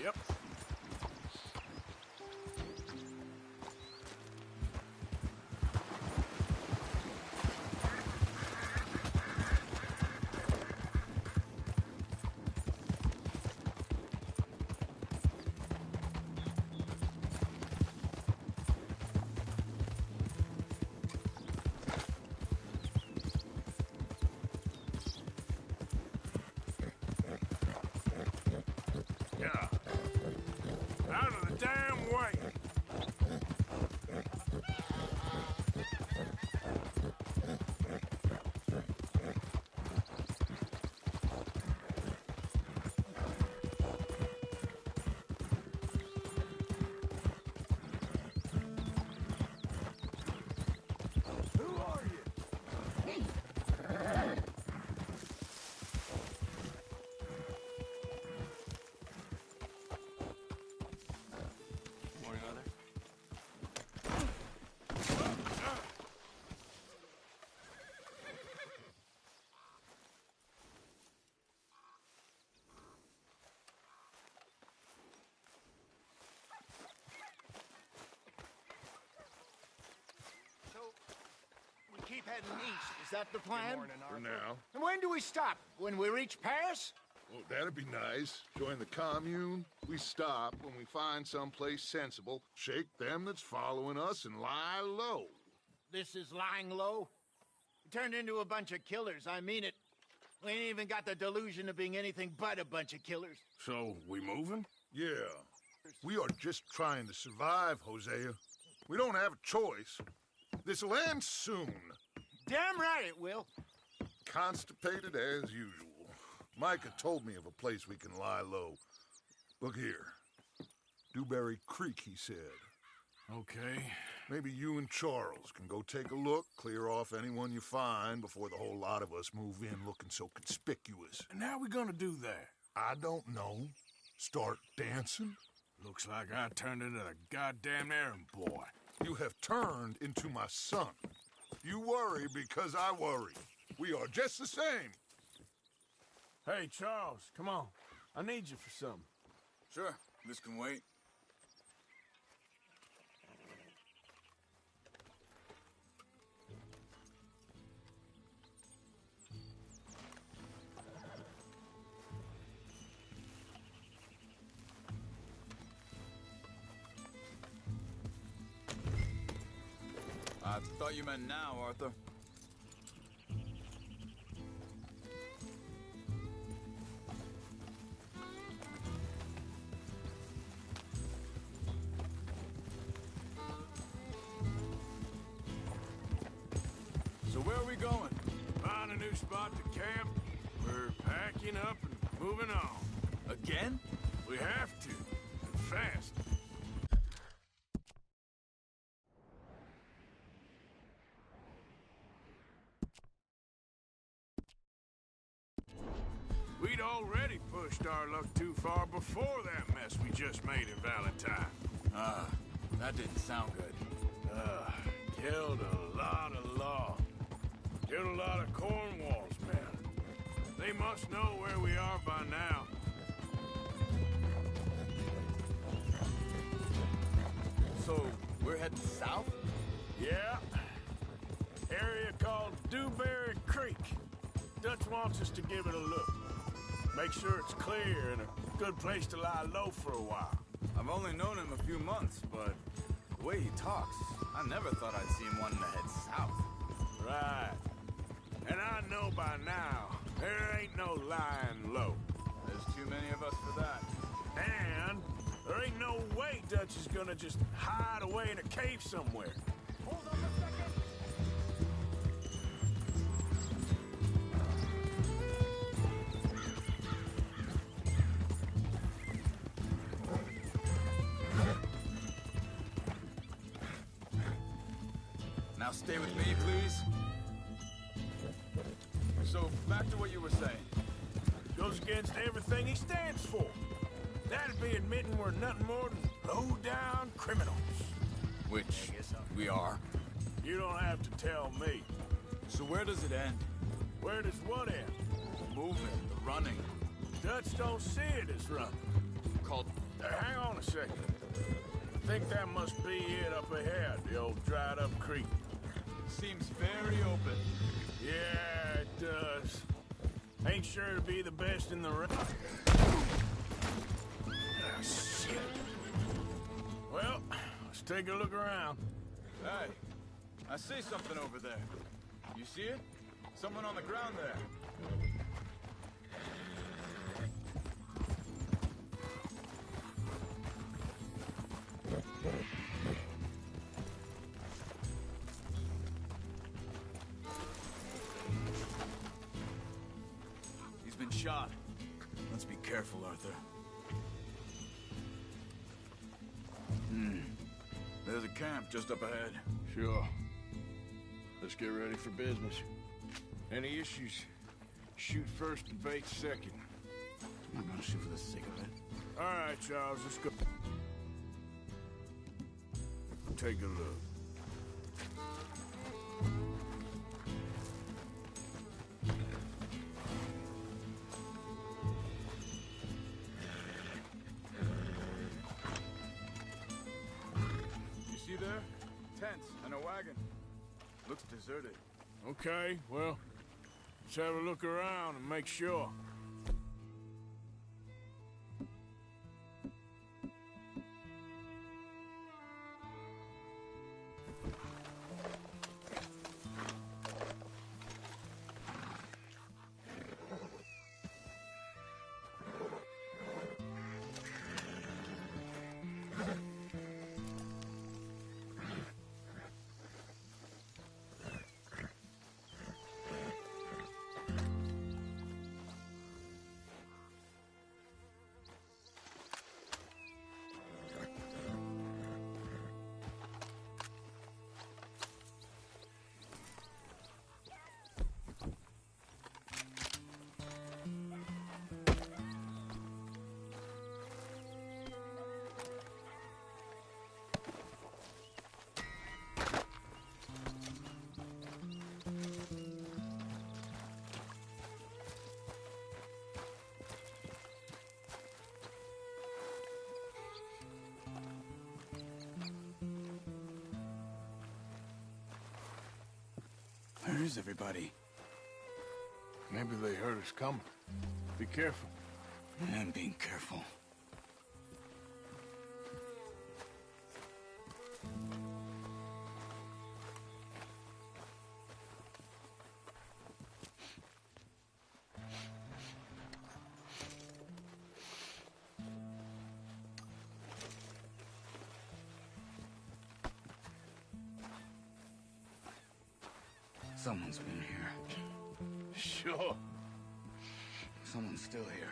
Yep. Yeah. Out of the damn way! Who are you? Morning, Arthur. So, we keep heading east. Is that the plan? For now. And when do we stop? When we reach Paris? Well, that'd be nice. Join the commune. We stop when we find someplace sensible, shake them that's following us, and lie low. This is lying low. We turned into a bunch of killers. I mean it. We ain't even got the delusion of being anything but a bunch of killers. So, we moving? Yeah. We are just trying to survive, Hosea. We don't have a choice. This'll end soon. Damn right it will. Constipated as usual. Micah told me of a place we can lie low. Look here. Dewberry Creek, he said. Okay. Maybe you and Charles can go take a look, clear off anyone you find before the whole lot of us move in looking so conspicuous. And how we gonna do that? I don't know. Start dancing? Looks like I turned into the goddamn errand boy. You have turned into my son. You worry because I worry. We are just the same. Hey, Charles, come on. I need you for something. Sure, this can wait. I thought you meant now, Arthur. So where are we going? Find a new spot to camp. We're packing up and moving on. Again? We have to. And fast. We'd already pushed our luck too far before that mess we just made in Valentine. That didn't sound good. Killed a lot of law. Killed a lot of Cornwall's men. They must know where we are by now. So, we're heading south? Yeah. Area called Dewberry Creek. Dutch wants us to give it a look. Make sure it's clear and a good place to lie low for a while. I've only known him a few months, but the way he talks, I never thought I'd see him wanting to head south. Right. And I know by now, there ain't no lying low. There's too many of us for that. And there ain't no way Dutch is gonna just hide away in a cave somewhere. Hold on a second. Now stay with me, please. So, back to what you were saying. Goes against everything he stands for. That'd be admitting we're nothing more than low-down criminals. Which we are. You don't have to tell me. So where does it end? Where does what end? The movement, the running. Dutch don't see it as running. Called... Hang on a second. I think that must be it up ahead, the old dried-up creek. Seems very open. Yeah, it does. Ain't sure to be the best in the round. Ah, shit. Well, let's take a look around. Hey, I see something over there. You see it? Someone on the ground there. He's been shot. Let's be careful, Arthur. There's a camp just up ahead. Sure. Let's get ready for business. Any issues, shoot first and bait second. I'm not gonna shoot for the sake of it. All right, Charles, let's go. Take a look. You see there? Tents and a wagon. Looks deserted. Okay, well, let's have a look around and make sure. Where is everybody? Maybe they heard us coming. Be careful. I am being careful. Someone's been here. Sure. Someone's still here.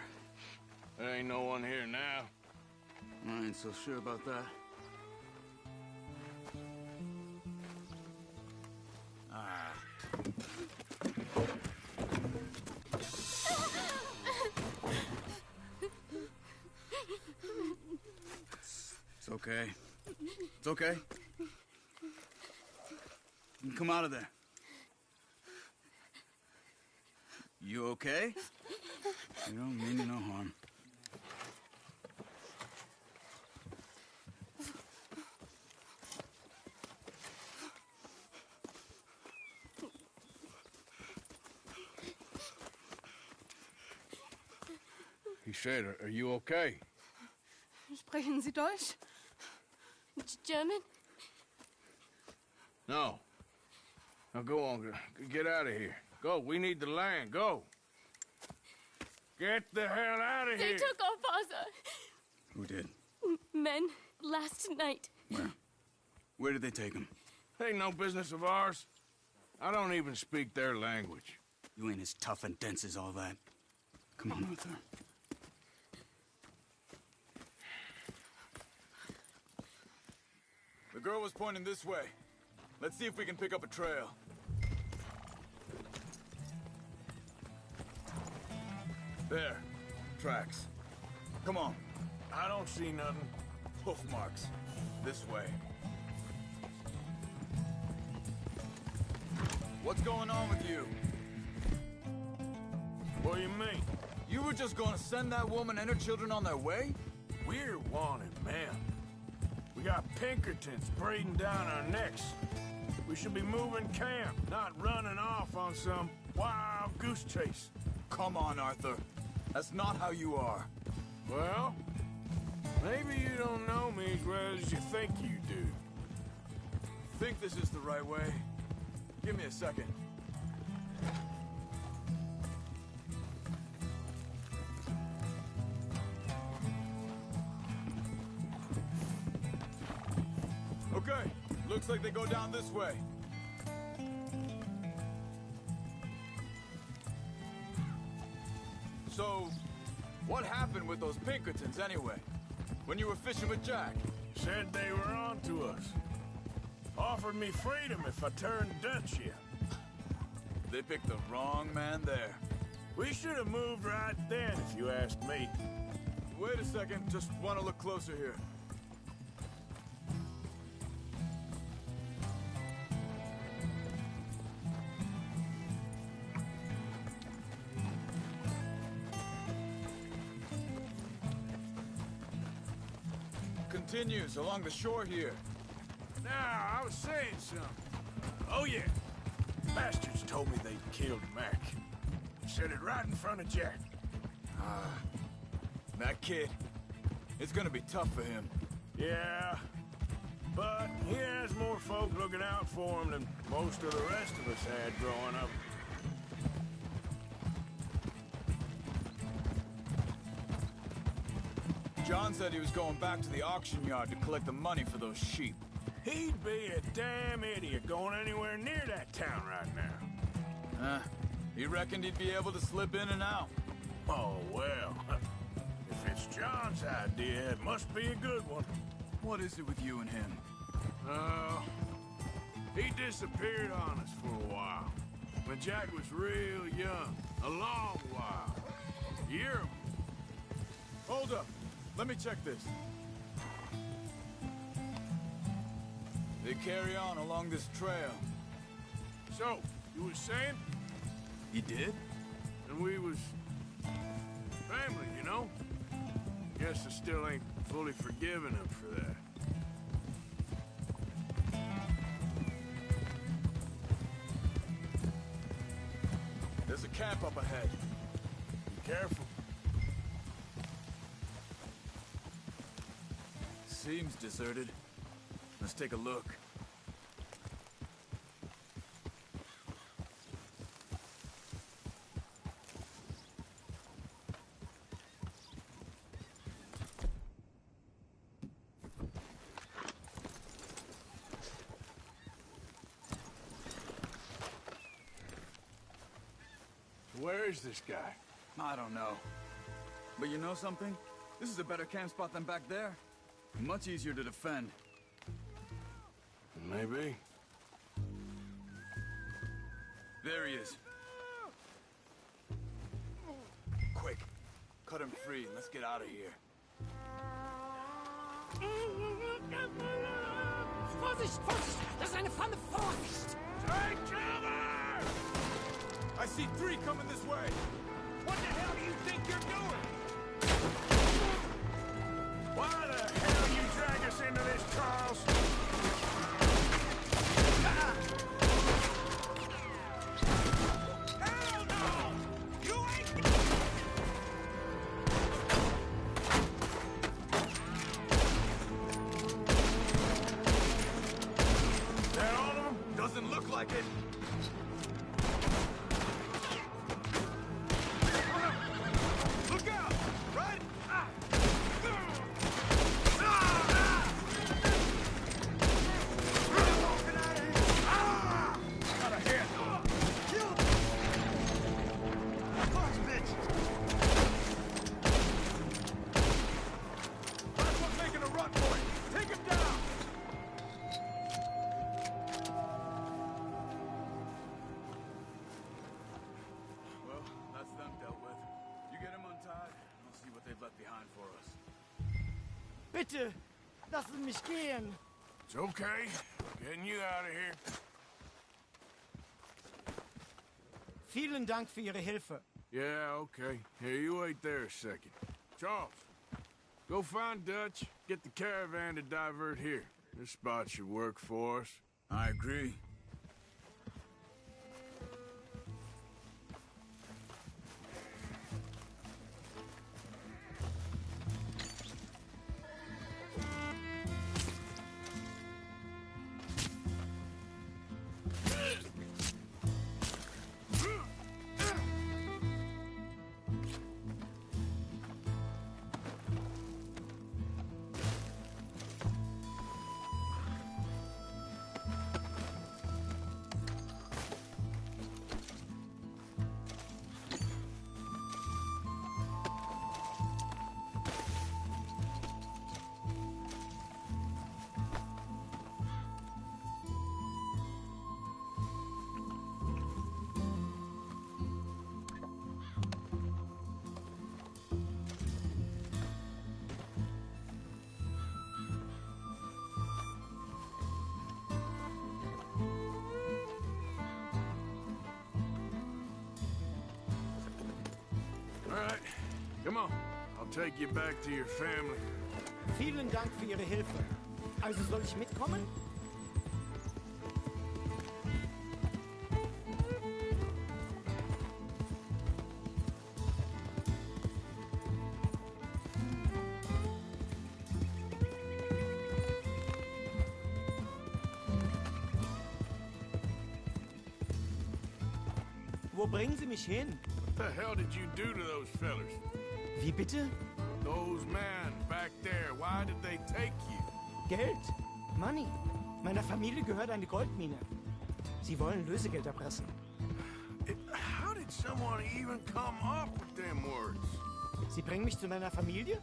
There ain't no one here now. I ain't so sure about that. Ah. It's okay. It's okay. You can come out of there. You okay? You don't mean you no harm. He said, are you okay? Sprechen Sie Deutsch? German? No. Now go on, get out of here. Go, we need the land, go. Get the hell out of They here. took our father. Who did? Men, last night. Where? Where did they take him? Ain't no business of ours. I don't even speak their language. You ain't as tough and dense as all that. Come on, Arthur. The girl was pointing this way. Let's see if we can pick up a trail. There. Tracks. Come on. I don't see nothing. Hoof marks. This way. What's going on with you? What do you mean? You were just gonna send that woman and her children on their way? We're wanted, man. We got Pinkertons breathing down our necks. We should be moving camp, not running off on some wild goose chase. Come on, Arthur. That's not how you are. Well, maybe you don't know me as well as you think you do. Think this is the right way? Give me a second. Okay, looks like they go down this way. So, what happened with those Pinkertons anyway? When you were fishing with Jack? Said they were on to us. Offered me freedom if I turned Dutch here. They picked the wrong man there. We should have moved right then, if you ask me. Wait a second, just want to look closer here. Continues along the shore here. Now, I was saying something. Oh, yeah. Bastards told me they'd killed Mac. Said it right in front of Jack. That kid, it's gonna be tough for him. Yeah, but he has more folk looking out for him than most of the rest of us had growing up. John said he was going back to the auction yard to collect the money for those sheep. He'd be a damn idiot going anywhere near that town right now. He reckoned he'd be able to slip in and out. Oh, well. If it's John's idea, it must be a good one. What is it with you and him? He disappeared on us for a while. When Jack was real young. A long while. A year ago. Hold up. Let me check this. They carry on along this trail. So, you was saying? He did? And we was... family, you know? Guess I still ain't fully forgiven him for that. There's a camp up ahead. Be careful. Seems deserted. Let's take a look. Where is this guy? I don't know. But you know something? This is a better camp spot than back there. Much easier to defend. Maybe. There he is. Quick. Cut him free and let's get out of here. Vorsicht, Vorsicht! Das ist eine Pfanne, Vorsicht! Take cover! I see 3 coming this way. What the hell do you think you're doing? Why the hell you drag us into this, Charles? Hell no! You ain't... Is that all of them? Doesn't look like it. Look out! Right? Got a hit. Last one's making a run for it. Take him down! Well, that's them dealt with. You get him untied, and I'll see what they've left behind for us. Bitte, lassen mich gehen. It's okay. Getting you out of here. Vielen Dank für Ihre Hilfe. Yeah, okay. Here, you wait there a second. Charles, go find Dutch, get the caravan to divert here. This spot should work for us. I agree. All right, come on. I'll take you back to your family. Vielen Dank für Ihre Hilfe. Also soll ich mitkommen? Wo bringen Sie mich hin? What the hell did you do to those fellers? Wie bitte? Those men back there, why did they take you? Geld. Money. Meiner Familie gehört eine Goldmine. Sie wollen Lösegeld erpressen. How did someone even come up with them words? Sie bringen mich zu meiner Familie?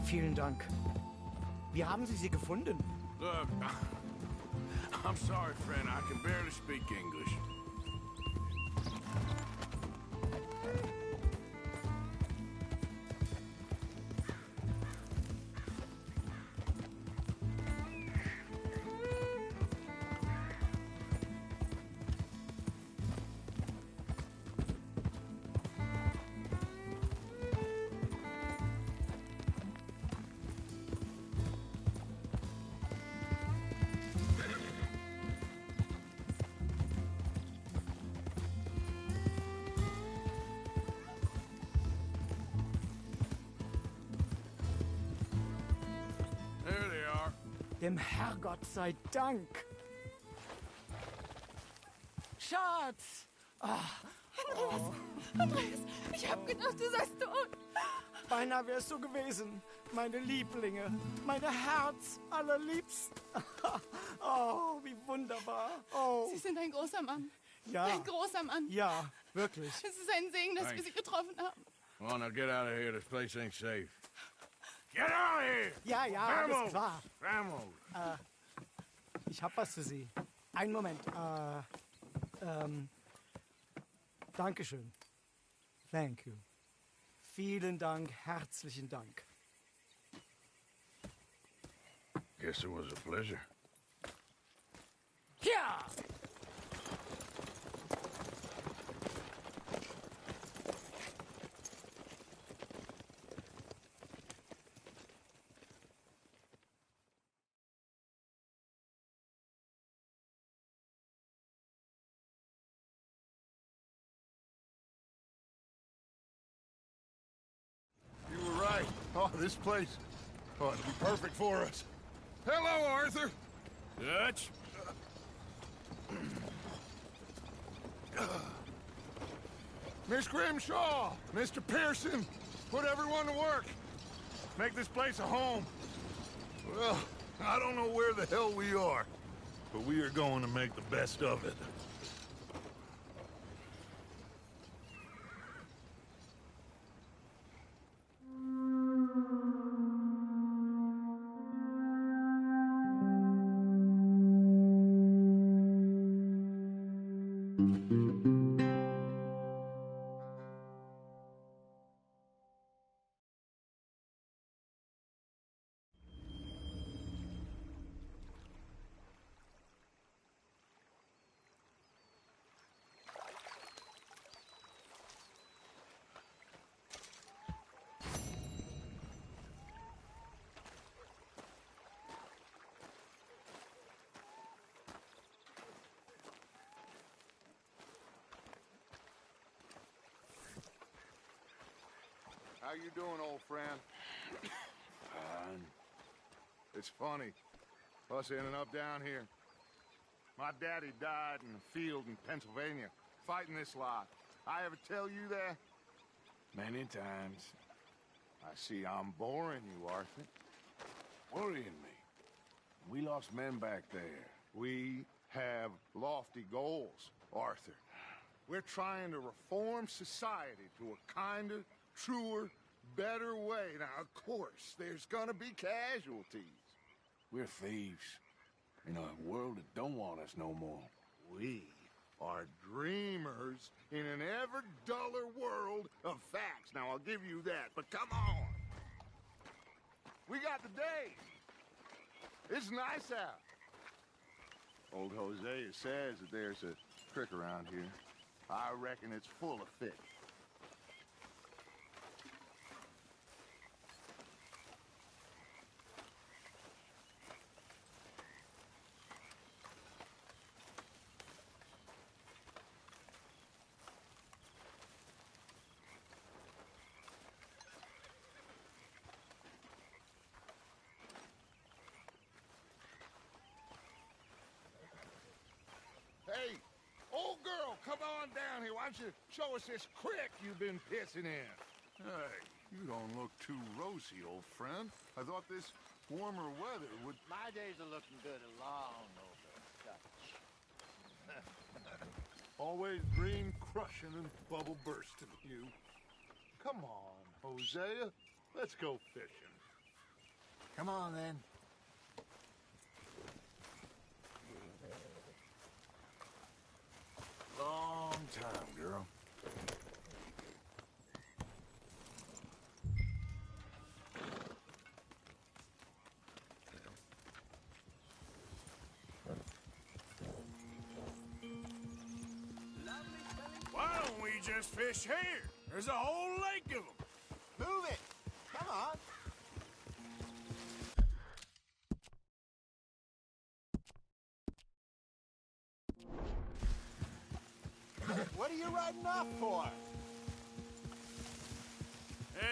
Vielen Dank. Wie haben Sie sie gefunden? Look, I'm sorry, friend. I can barely speak English. There they are. Dem Herrgott sei Dank. Schatz! Andreas, ich hab gedacht, du seist tot. Beinahe wär's so gewesen. Meine Lieblinge, meine Herz allerliebsten. Oh, wie wunderbar. Oh, Sie sind ein großer Mann. ja. Ein großer Mann. Ja, wirklich. Es ist ein Segen, dass wir Sie getroffen haben. Come on, now get out of here. This place ain't safe. Get out of here! Ja, ja, alles klar. Vamos! Ich hab was für Sie. Einen Moment. Dankeschön. Thank you. Vielen Dank, herzlichen Dank. Guess it was a pleasure. Ja! You were right. Oh, this place. Oh, it'll be perfect for us. Hello, Arthur. Dutch? Miss Grimshaw, Mr. Pearson, put everyone to work. Make this place a home. Well, I don't know where the hell we are, but we are going to make the best of it. How you doing, old friend? Fine. It's funny, us ending up down here. My daddy died in a field in Pennsylvania, fighting this lot. I ever tell you that? Many times. I see I'm boring you, Arthur. Worrying me. We lost men back there. We have lofty goals, Arthur. We're trying to reform society to a kinder, truer, better way. Now, of course, there's gonna be casualties. We're thieves. In a world that don't want us no more. We are dreamers in an ever duller world of facts. Now, I'll give you that, but come on. We got the day. It's nice out. Old Hosea says that there's a creek around here. I reckon it's full of fish. Hey, old girl, come on down here. Why don't you show us this creek you've been pissing in? Hey, you don't look too rosy, old friend. I thought this warmer weather would... My days are looking good along over Dutch. Always dream crushing and bubble bursting, you. Come on, Hosea. Let's go fishing. Come on, then. Long time, girl. Why don't we just fish here? There's a whole lake of them. Move it! Come on! What are you riding off for?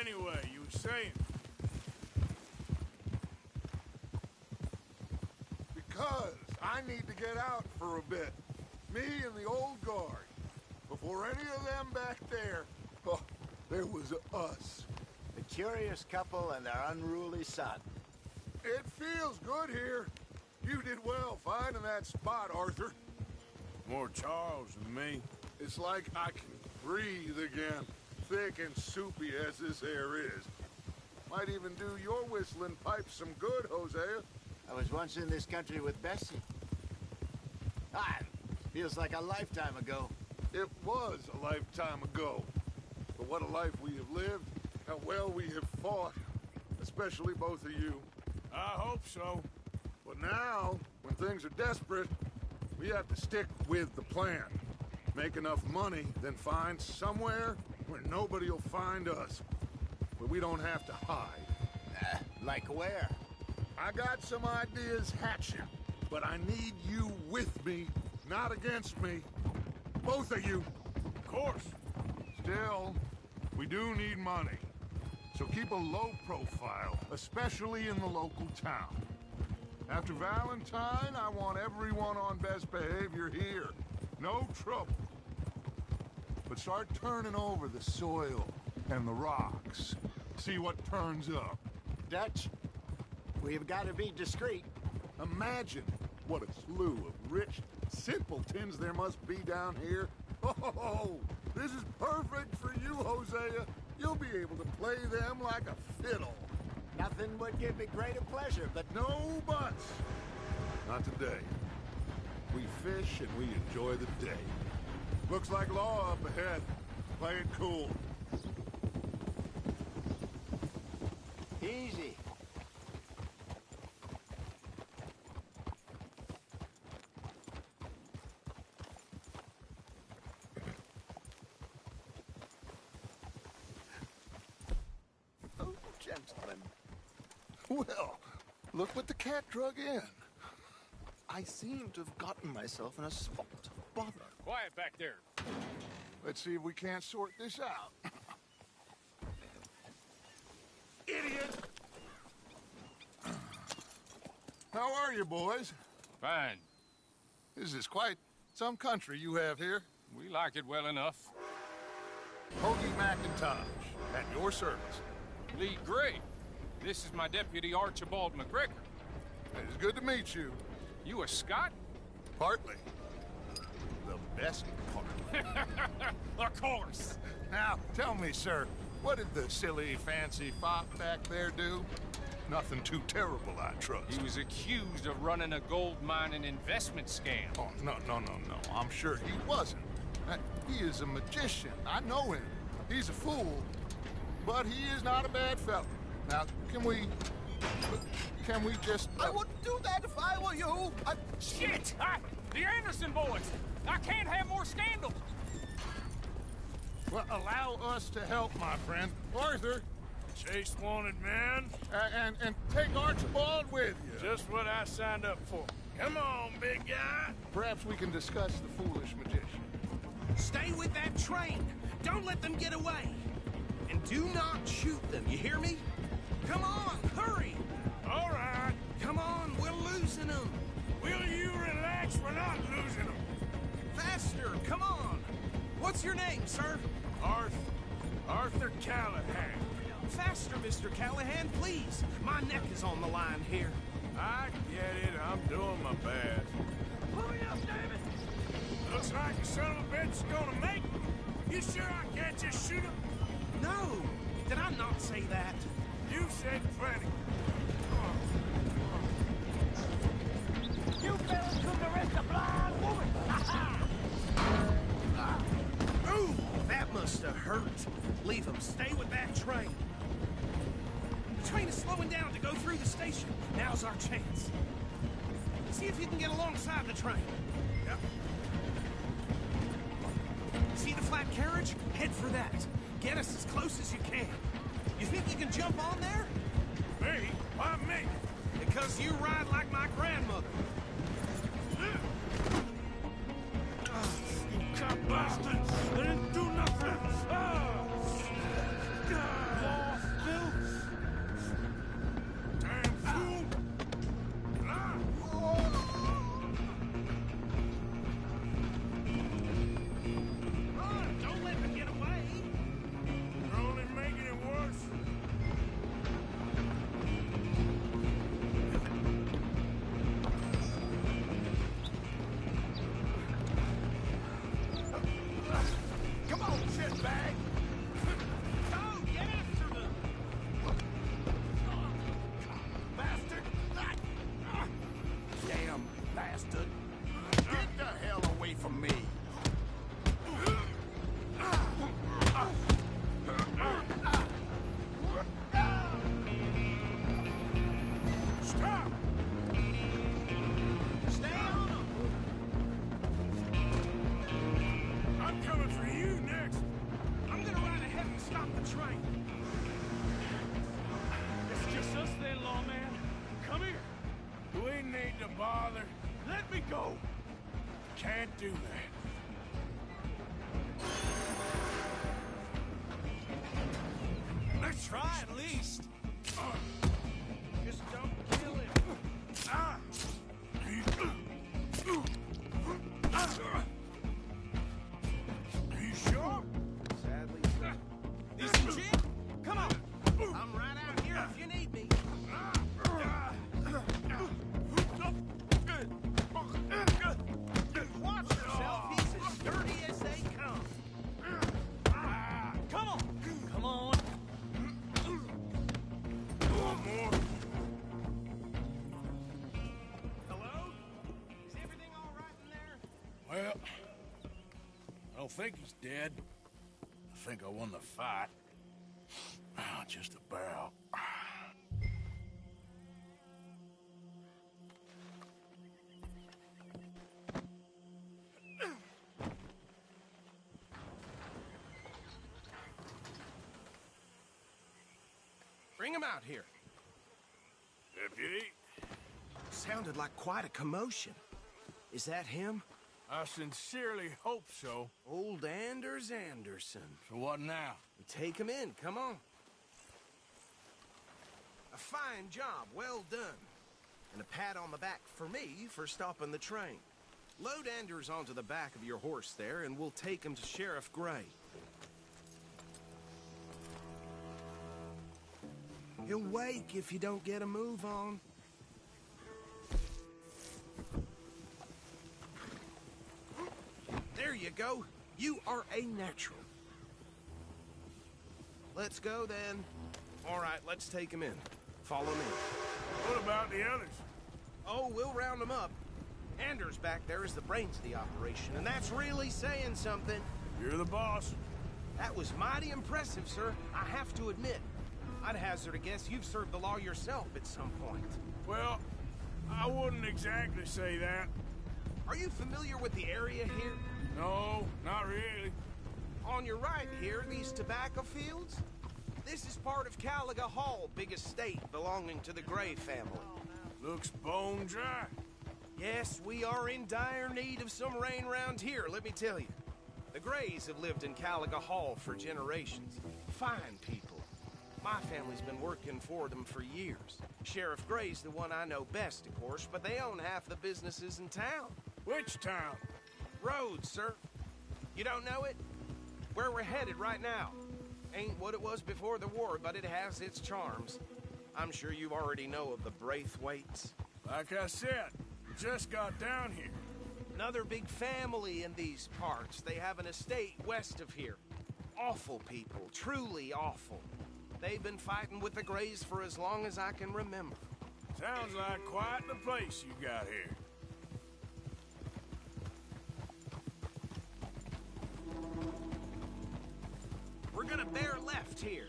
Anyway, you were saying. Because I need to get out for a bit. Me and the old guard. Before any of them back there, oh, there was us. The curious couple and their unruly son. It feels good here. You did well finding that spot, Arthur. More Charles than me. It's like I can breathe again, thick and soupy as this air is. Might even do your whistling pipes some good, Hosea. I was once in this country with Bessie. Feels like a lifetime ago. It was a lifetime ago. But what a life we have lived, how well we have fought, especially both of you. I hope so. But now, when things are desperate, we have to stick with the plan. Make enough money, then find somewhere where nobody will find us. Where we don't have to hide. Like where? I got some ideas hatching, but I need you with me, not against me. Both of you. Of course. Still, we do need money. So keep a low profile, especially in the local town. After Valentine, I want everyone on best behavior here. No trouble. But start turning over the soil and the rocks. See what turns up. Dutch, we've got to be discreet. Imagine what a slew of rich simpletons there must be down here. Oh, this is perfect for you, Hosea. You'll be able to play them like a fiddle. Nothing would give me greater pleasure, but No buts. Not today. We fish and we enjoy the day. Looks like law up ahead. Play it cool. easy. Oh, gentlemen. Well, look what the cat drug in. I seem to have gotten myself in a spot of bother. Quiet back there. Let's see if we can't sort this out. idiot! How are you, boys? Fine. This is quite some country you have here. We like it well enough. Hoagie McIntosh, at your service. Lee Gray. This is my deputy, Archibald McGregor. It's good to meet you. You a Scot? Partly. The best part. Of course. Now, tell me, sir, what did the silly, fancy fop back there do? Nothing too terrible, I trust. He was accused of running a gold mining investment scam. Oh, no. I'm sure he wasn't. He is a magician. I know him. He's a fool, but he is not a bad fellow. Now, can we just... I wouldn't do that if I were you. Shit! The Anderson boys! I can't have more scandal! Well, allow us to help, my friend. Arthur, Chase wanted man. and take Archibald with you. Just what I signed up for. Come on, big guy. Perhaps we can discuss the foolish magician. Stay with that train. Don't let them get away. And do not shoot them, you hear me? Come on, hurry! All right. Come on, we're losing them. Will you relax? We're not losing them. Faster, come on. What's your name, sir? Arthur Callahan. Faster, Mr. Callahan, please. My neck is on the line here. I get it. I'm doing my best. Hurry up, David! Looks like the son of a bitch is gonna make it. You sure I can't just shoot him? No! Did I not say that? You said plenty. You fellas couldn't arrest a blind woman! Ooh, that must have hurt. Leave them. Stay with that train. The train is slowing down to go through the station. Now's our chance. See if you can get alongside the train. Yep. See the flat carriage? Head for that. Get us as close as you can. You think you can jump on there? Me? Why me? Because you ride like my grandmother. You cop bastards! They didn't do nothing! Damn fool! Run! Don't let them get away! You're only making it worse. Come on, shitbag! Go! Get after them! Bastard! Damn bastard! Get the hell away from me! Stop! Stay on them! I'm coming for you next. I'm gonna ride ahead and stop the train. It's just us then, lawman. Come here. We need to bother. Let me go. Can't do that. Let's try at least. Just don't kill him. Ah! Are you sure? Sadly, so. Need some gin? Come on. I'm right out here if you need me. Watch yourself. He's as dirty as they come. Come on. Come on. One more. Hello? Is everything all right in there? Well, I don't think he's dead. I think I won the fight. Just about. Bring him out here. Deputy, Sounded like quite a commotion. Is that him? I sincerely hope so. Old Anders Anderson. So what now? Take him in, come on. A fine job, well done. And a pat on the back for me for stopping the train. Load Anders onto the back of your horse there, and we'll take him to Sheriff Gray. He'll wake if you don't get a move on. There you go. You are a natural. Let's go, then. All right, let's take him in. Follow me. What about the others? Oh, we'll round them up. Anders back there is the brains of the operation, and that's really saying something. You're the boss. That was mighty impressive, sir. I have to admit. I'd hazard a guess you've served the law yourself at some point. Well, I wouldn't exactly say that. Are you familiar with the area here? No, not really. On your right here, these tobacco fields? This is part of Caliga Hall, big estate belonging to the Gray family. Looks bone dry. Yes, we are in dire need of some rain round here, let me tell you. The Grays have lived in Caliga Hall for generations. Fine people. My family's been working for them for years. Sheriff Gray's the one I know best, of course, but they own half the businesses in town. Which town? Rhodes, sir. You don't know it? Where we're headed right now. Ain't what it was before the war, but it has its charms. I'm sure you already know of the Braithwaites. Like I said, we just got down here. Another big family in these parts. They have an estate west of here. Awful people, truly awful. They've been fighting with the Grays for as long as I can remember. Sounds like quite the place you got here. We're gonna bear left here.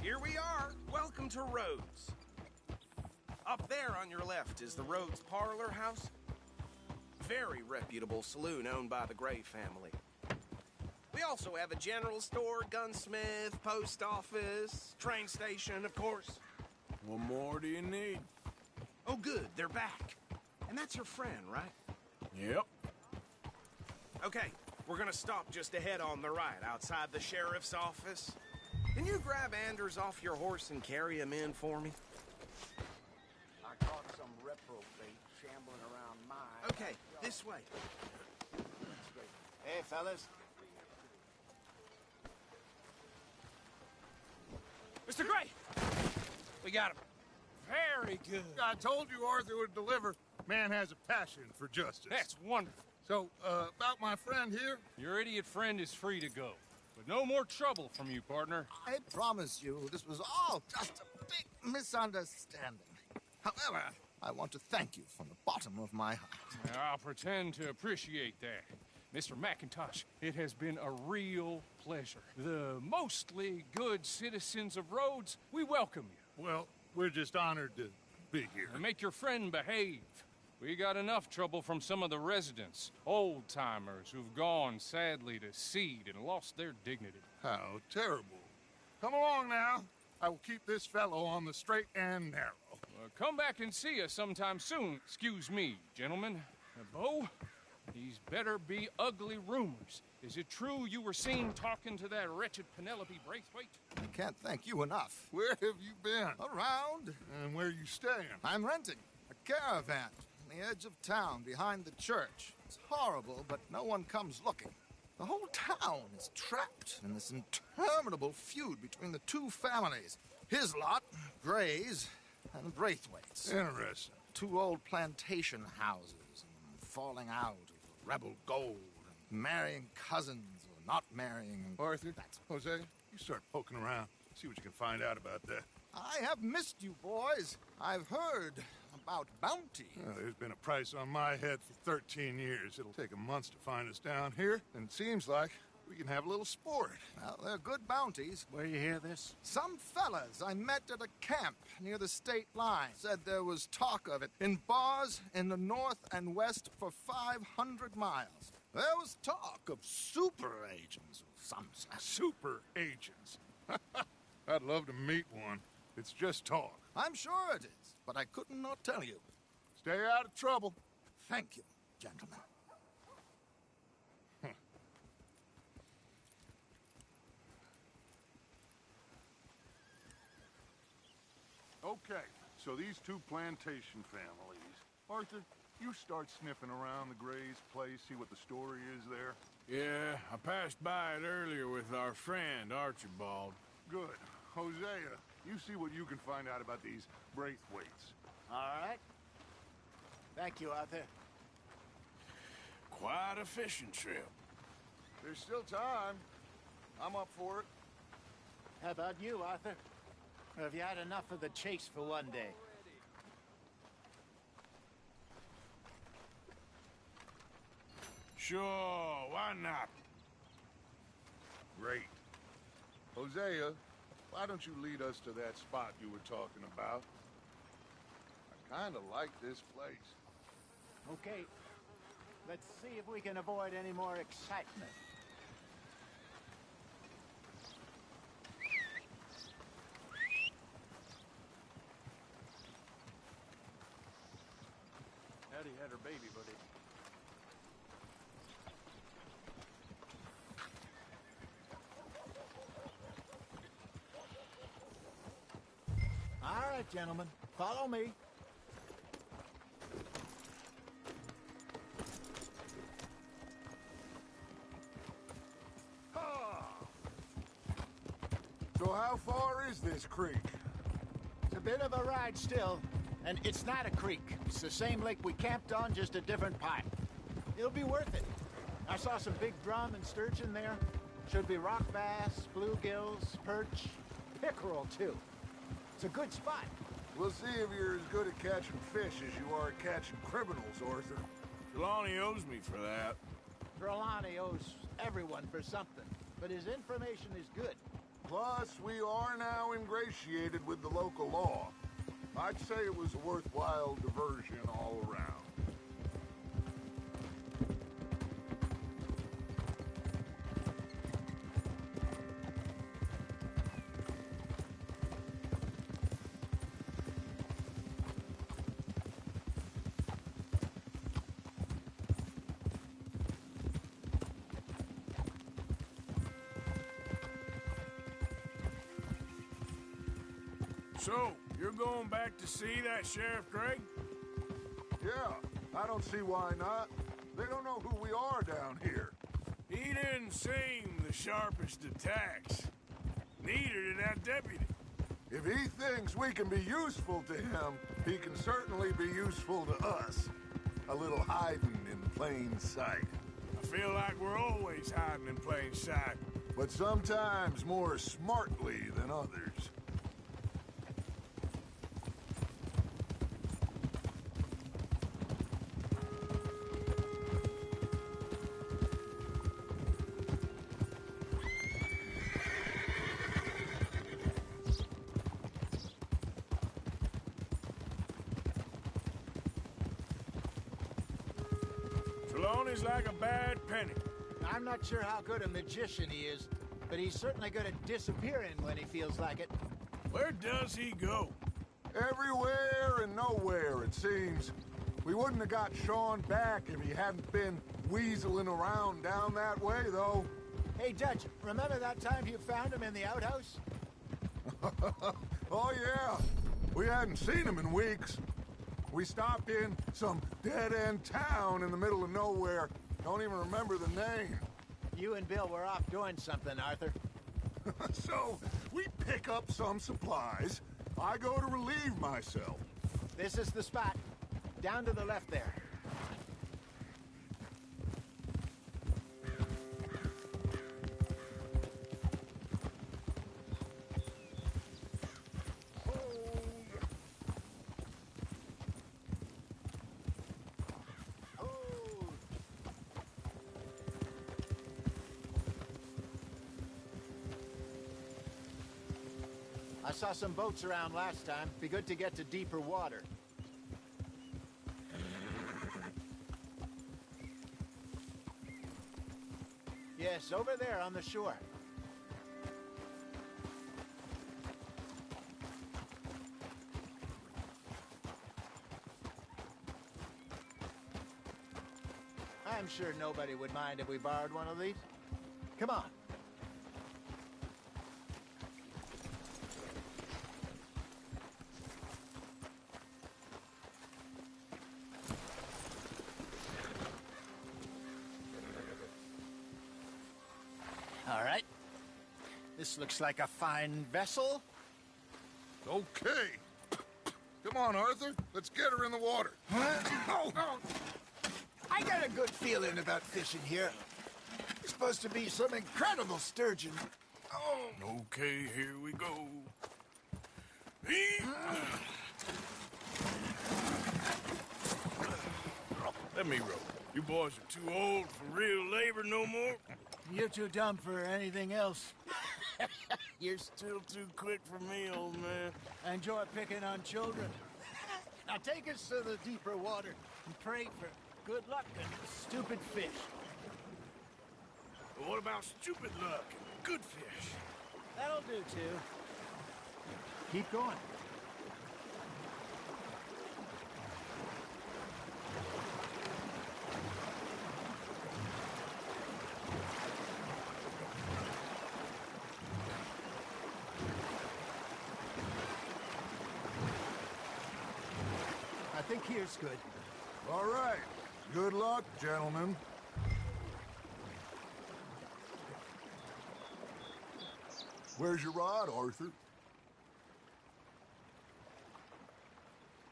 Here we are. Welcome to Rhodes. Up there on your left is the Rhodes Parlor House. Very reputable saloon owned by the Gray family. We also have a general store, gunsmith, post office, train station, of course. What more do you need? Oh, good. They're back. And that's your friend, right? Yep. Okay, we're gonna stop just ahead on the right, outside the sheriff's office. Can you grab Anders off your horse and carry him in for me? I caught some reprobate shambling around mine. Okay, this way. Hey, fellas. Mr. Gray! We got him. Very good. I told you Arthur would deliver. Man has a passion for justice. That's wonderful. So, about my friend here? Your idiot friend is free to go. But no more trouble from you, partner. I promise you, this was all just a big misunderstanding. However, I want to thank you from the bottom of my heart. I'll pretend to appreciate that. Mr. McIntosh, it has been a real pleasure. The mostly good citizens of Rhodes, we welcome you. Well, we're just honored to be here. And make your friend behave. We got enough trouble from some of the residents, old-timers who've gone, sadly, to seed and lost their dignity. How terrible. Come along now. I will keep this fellow on the straight and narrow. Come back and see us sometime soon. Excuse me, gentlemen. Bo, these better be ugly rumors. Is it true you were seen talking to that wretched Penelope Braithwaite? I can't thank you enough. Where have you been? Around. And where you staying? I'm renting a caravan on the edge of town behind the church. It's horrible, but no one comes looking. The whole town is trapped in this interminable feud between the two families. His lot, Gray's, and Braithwaite's. Interesting. Two old plantation houses, and falling out of rebel gold, and marrying cousins or not marrying. Arthur, Jose, you start poking around. See what you can find out about that. I have missed you, boys. I've heard about bounty. Well, there's been a price on my head for 13 years. It'll take a month to find us down here, and it seems like We can have a little sport. Well, they're good bounties. Where you hear this? Some fellas I met at a camp near the state line said there was talk of it in bars in the north and west for 500 miles. There was talk of super agents of some sort. Super agents. I'd love to meet one. It's just talk. I'm sure it is, but I could not tell you. Stay out of trouble. Thank you, gentlemen. Okay, so these two plantation families. Arthur, you start sniffing around the Gray's place, see what the story is there. Yeah, I passed by it earlier with our friend, Archibald. Good. Hosea, you see what you can find out about these Braithwaites. All right. Thank you, Arthur. Quite a fishing trip. There's still time. I'm up for it. How about you, Arthur? Or have you had enough of the chase for one day? Sure, why not? Great. Hosea, why don't you lead us to that spot you were talking about? I kind of like this place. Okay. Let's see if we can avoid any more excitement. Hattie had her baby, buddy. All right, gentlemen. Follow me. So how far is this creek? It's a bit of a ride still, and it's not a creek. It's the same lake we camped on, just a different pipe. It'll be worth it. I saw some big drum and sturgeon there. Should be rock bass, bluegills, perch, pickerel, too. It's a good spot. We'll see if you're as good at catching fish as you are at catching criminals, Arthur. Trelawney owes me for that. Trelawney owes everyone for something, but his information is good. Plus, we are now ingratiated with the local law. I'd say it was a worthwhile diversion all around. So, you're going back to see that Sheriff Gregg? Yeah, I don't see why not. They don't know who we are down here. He didn't seem the sharpest attacks. Neither did that deputy. If he thinks we can be useful to him, he can certainly be useful to us. A little hiding in plain sight. I feel like we're always hiding in plain sight. But sometimes more smartly than others. Trelawney's like a bad penny. I'm not sure how good a magician he is, but he's certainly good at disappearing when he feels like it. Where does he go? Everywhere and nowhere, it seems. We wouldn't have got Sean back if he hadn't been weaseling around down that way, though. Hey, Judge, remember that time you found him in the outhouse? Oh, yeah. We hadn't seen him in weeks. We stopped in some dead-end town in the middle of nowhere. Don't even remember the name. You and Bill were off doing something, Arthur. So, we pick up some supplies. I go to relieve myself. This is the spot. Down to the left there. I saw some boats around last time. Be good to get to deeper water. Yes, over there on the shore. I'm sure nobody would mind if we borrowed one of these. Come on. All right. This looks like a fine vessel. Okay. Come on, Arthur. Let's get her in the water. Oh. I got a good feeling about fishing here. It's supposed to be some incredible sturgeon. Oh. Okay, here we go. Let me row. You boys are too old for real labor no more. You're too dumb for anything else. You're still too quick for me, old man. I enjoy picking on children. Now take us to the deeper water and pray for good luck and stupid fish. But what about stupid luck and good fish? That'll do, too. Keep going. I think here's good. All right. Good luck, gentlemen. Where's your rod, Arthur?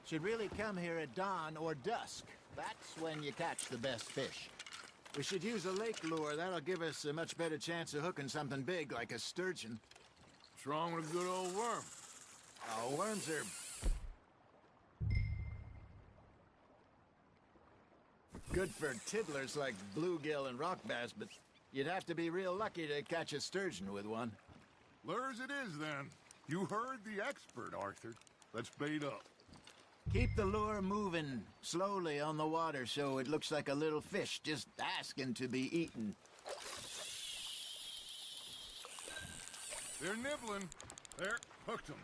Should really come here at dawn or dusk. That's when you catch the best fish. We should use a lake lure. That'll give us a much better chance of hooking something big like a sturgeon. What's wrong with a good old worm? Oh, worms are... good for tiddlers like bluegill and rock bass, but you'd have to be real lucky to catch a sturgeon with one. Lures it is, then. You heard the expert, Arthur. Let's bait up. Keep the lure moving slowly on the water so it looks like a little fish just asking to be eaten. They're nibbling. There, hooked them.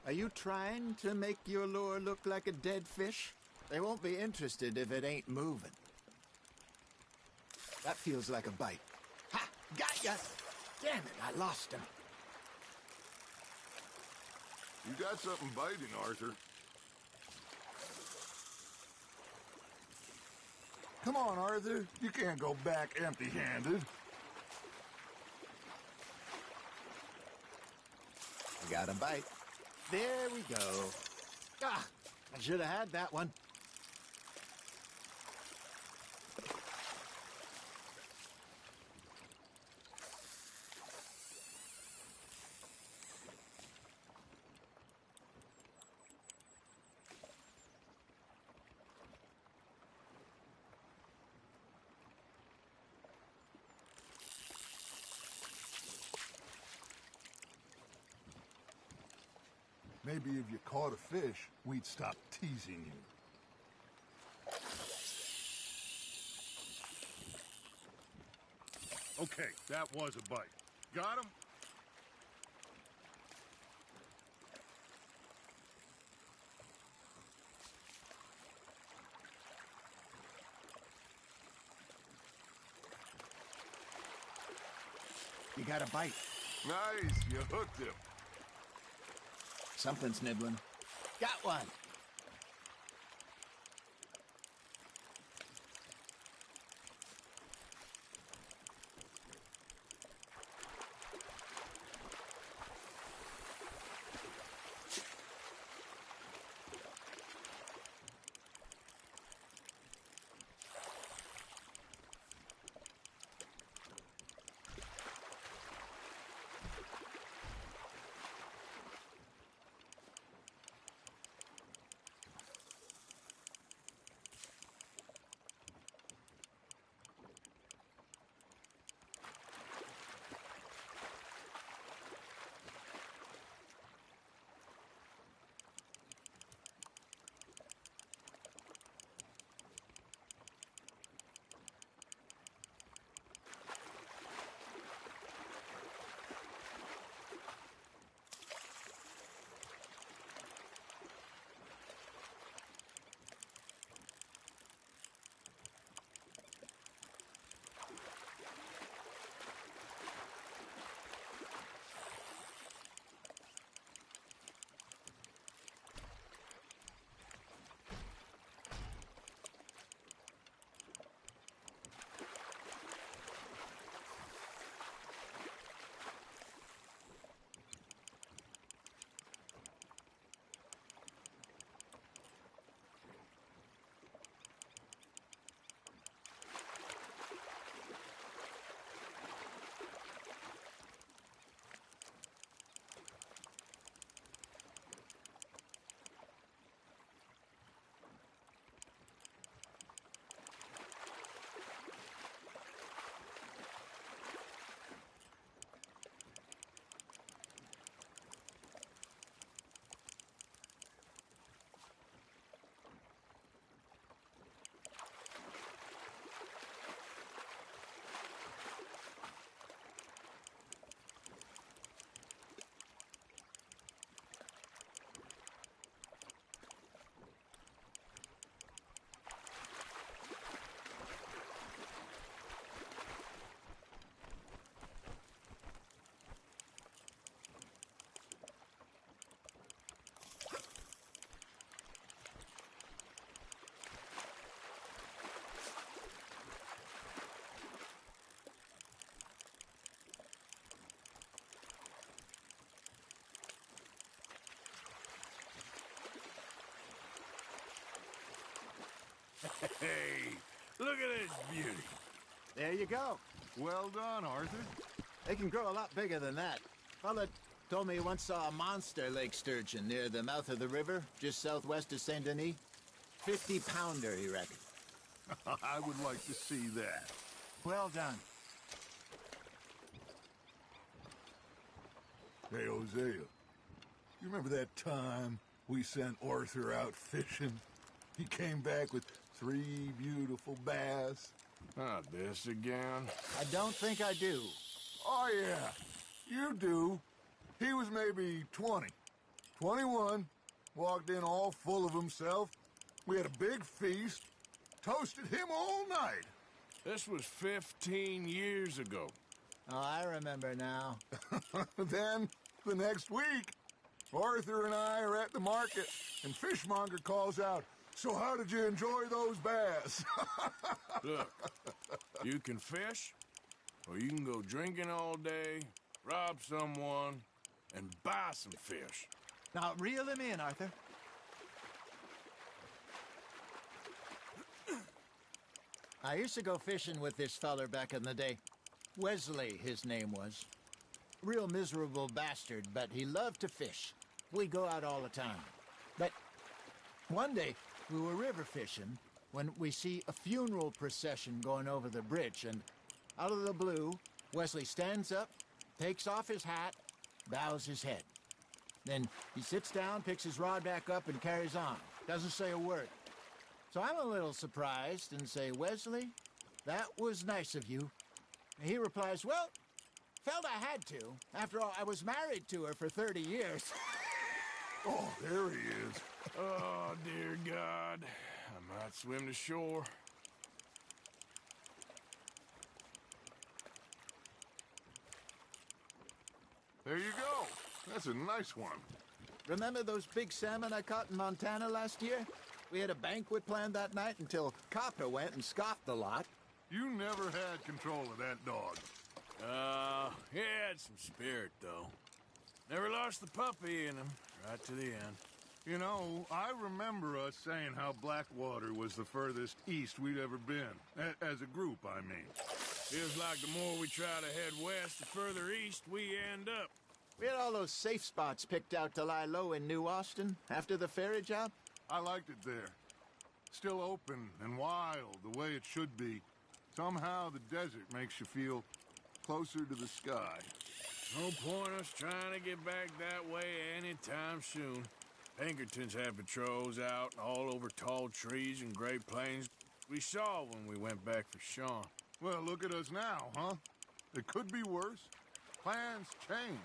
Are you trying to make your lure look like a dead fish? They won't be interested if it ain't moving. That feels like a bite. Ha! Got ya! Damn it, I lost him. You got something biting, Arthur. Come on, Arthur. You can't go back empty-handed. I got a bite. There we go. Ah, I should have had that one. Maybe if you caught a fish, we'd stop teasing you. Okay, that was a bite. Got him? You got a bite. Nice, you hooked him. Something's nibbling. Got one. Hey, look at this beauty. There you go. Well done, Arthur. They can grow a lot bigger than that. Fella told me he once saw a monster lake sturgeon near the mouth of the river, just southwest of Saint Denis. 50-pounder, he reckoned. I would like to see that. Well done. Hey, Hosea, you remember that time we sent Arthur out fishing? He came back with 3 beautiful bass. Not this again. I don't think I do. Oh, yeah, you do. He was maybe 20, 21, walked in all full of himself. We had a big feast, toasted him all night. This was 15 years ago. Oh, I remember now. Then, the next week, Arthur and I are at the market, and Fishmonger calls out, "So how did you enjoy those bass?" Look, you can fish, or you can go drinking all day, rob someone, and buy some fish. Now, reel him in, Arthur. I used to go fishing with this feller back in the day. Wesley, his name was. Real miserable bastard, but he loved to fish. We go out all the time. But one day, we were river fishing when we see a funeral procession going over the bridge, and out of the blue, Wesley stands up, takes off his hat, bows his head. Then he sits down, picks his rod back up, and carries on. Doesn't say a word. So I'm a little surprised and say, "Wesley, that was nice of you." And he replies, "Well, felt I had to. After all, I was married to her for 30 years. Oh, there he is. Oh, dear God. I might swim to shore. There you go. That's a nice one. Remember those big salmon I caught in Montana last year? We had a banquet planned that night until Copper went and scoffed the lot. You never had control of that dog. He had some spirit, though. Never lost the puppy in him, right to the end. You know, I remember us saying how Blackwater was the furthest east we'd ever been. As a group, I mean. Feels like the more we try to head west, the further east we end up. We had all those safe spots picked out to lie low in New Austin after the ferry job. I liked it there. Still open and wild, the way it should be. Somehow the desert makes you feel closer to the sky. No point us trying to get back that way anytime soon. Pinkertons had patrols out all over tall trees and Great Plains. We saw when we went back for Sean. Well, look at us now, huh? It could be worse. Plans change.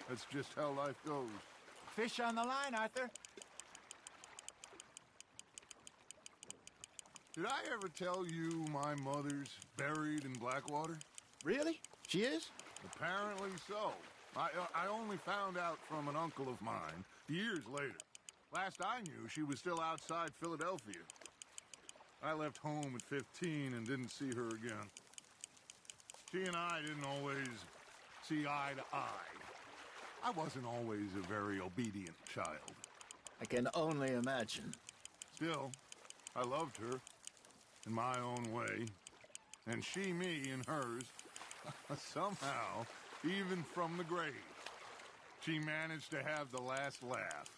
That's just how life goes. Fish on the line, Arthur. Did I ever tell you my mother's buried in Blackwater? Really? She is? Apparently so. I only found out from an uncle of mine years later. Last I knew, she was still outside Philadelphia. I left home at 15 and didn't see her again. She and I didn't always see eye to eye. I wasn't always a very obedient child. I can only imagine. Still, I loved her in my own way, and she me in hers. Somehow, even from the grave, she managed to have the last laugh.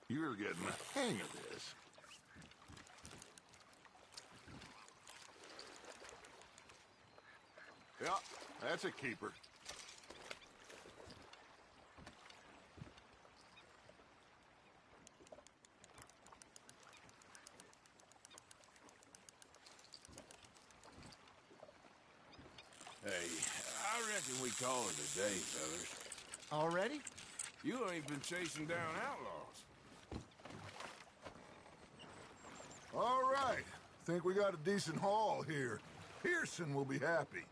You're getting the hang of this. Yeah, that's a keeper. Hey, I reckon we call it a day, fellas. Already? You ain't been chasing down outlaws. All right. Think we got a decent haul here. Pearson will be happy.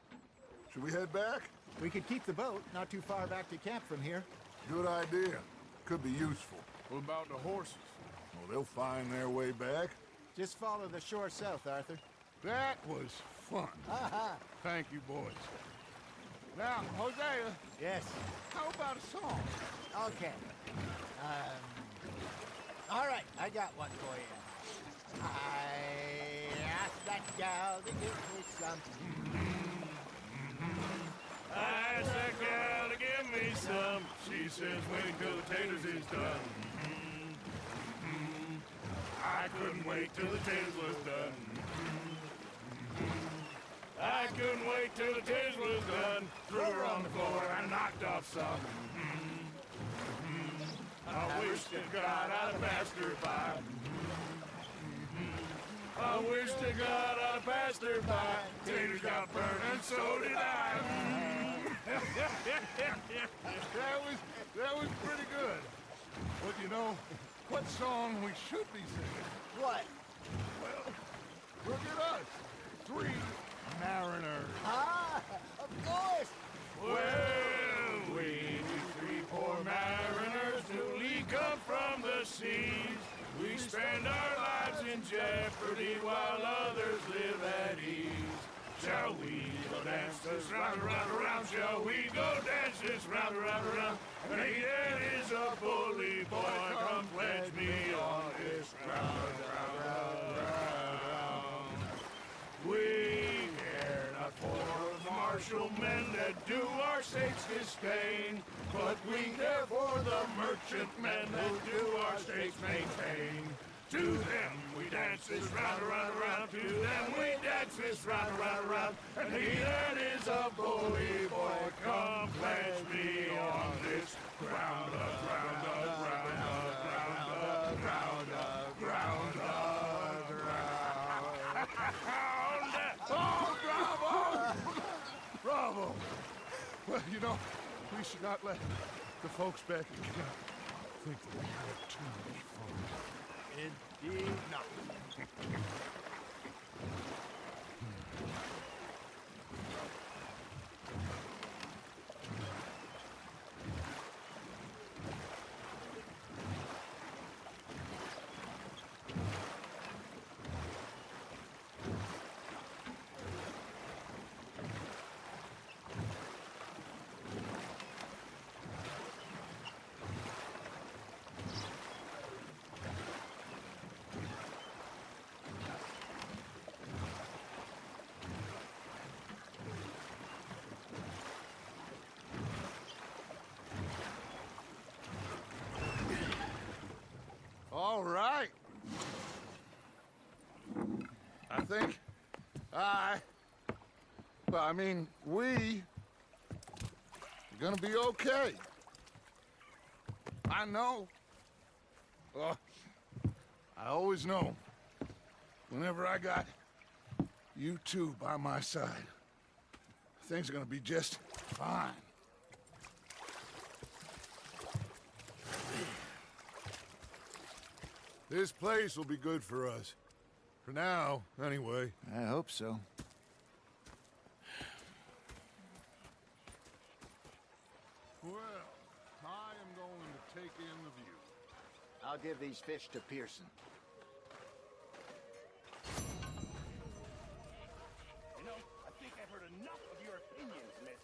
Should we head back? We could keep the boat not too far back to camp from here. Good idea. Could be useful. What about the horses? Well, they'll find their way back. Just follow the shore south, Arthur. That was fun. Thank you, boys. Now, Hosea. Yes. How about a song? Okay. All right, I got one for you. I asked that gal to give me some. I asked that gal to give me some. She says wait till the taters is done. I couldn't wait till the taters was done. I couldn't wait till the taters was done. Threw her on the floor and knocked off some. I wish to God I'd have passed her by. I wish to God I'd have passed her by. Taters got burned and so did I. That was pretty good. But you know, what song we should be singing? What? Well, look at us. 3 mariners. Ah, of course. Well, we 3 poor mariners newly come from the seas. We spend our lives in jeopardy while others live at ease. Shall we go dance this round, around, around? Shall we go dance this round, around, around? And he that is a bully boy, come pledge me on this round, round, round, round. We care not for the martial men that do our states disdain, but we care for the merchant men that do our states maintain. To them we dance this round, around, around. To them we dance this round, around, around. And he that is a bully boy, come pledge me on this ground, ground, ground, ground, ground, ground, ground. Oh, bravo! Bravo! Well, you know, we should not let the folks back in camp think that we had too much fun. Indeed not. All right. I think we are gonna be okay. I know. I always know. Whenever I got you two by my side, things are gonna be just fine. This place will be good for us. For now, anyway. I hope so. Well, I am going to take in the view. I'll give these fish to Pearson. You know, I think I've heard enough of your opinions, miss.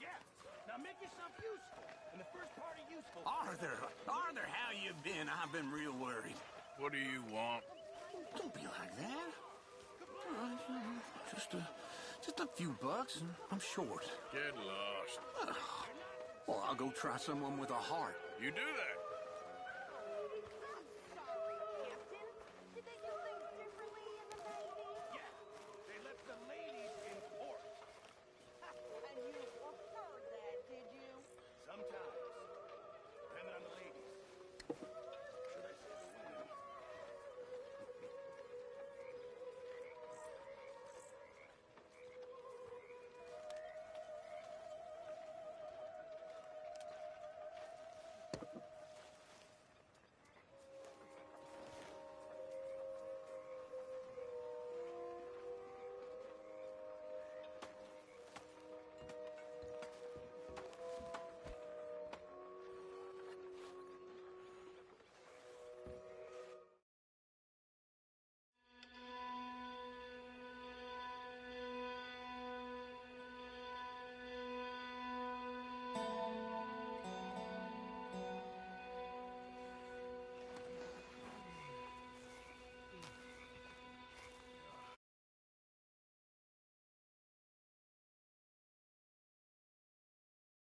Yeah, now make yourself useful. And the first part of useful... Arthur, how you been? I've been real worried. What do you want? Don't be like that. Just a few bucks, and I'm short. Get lost. Well, I'll go try someone with a heart. You do that.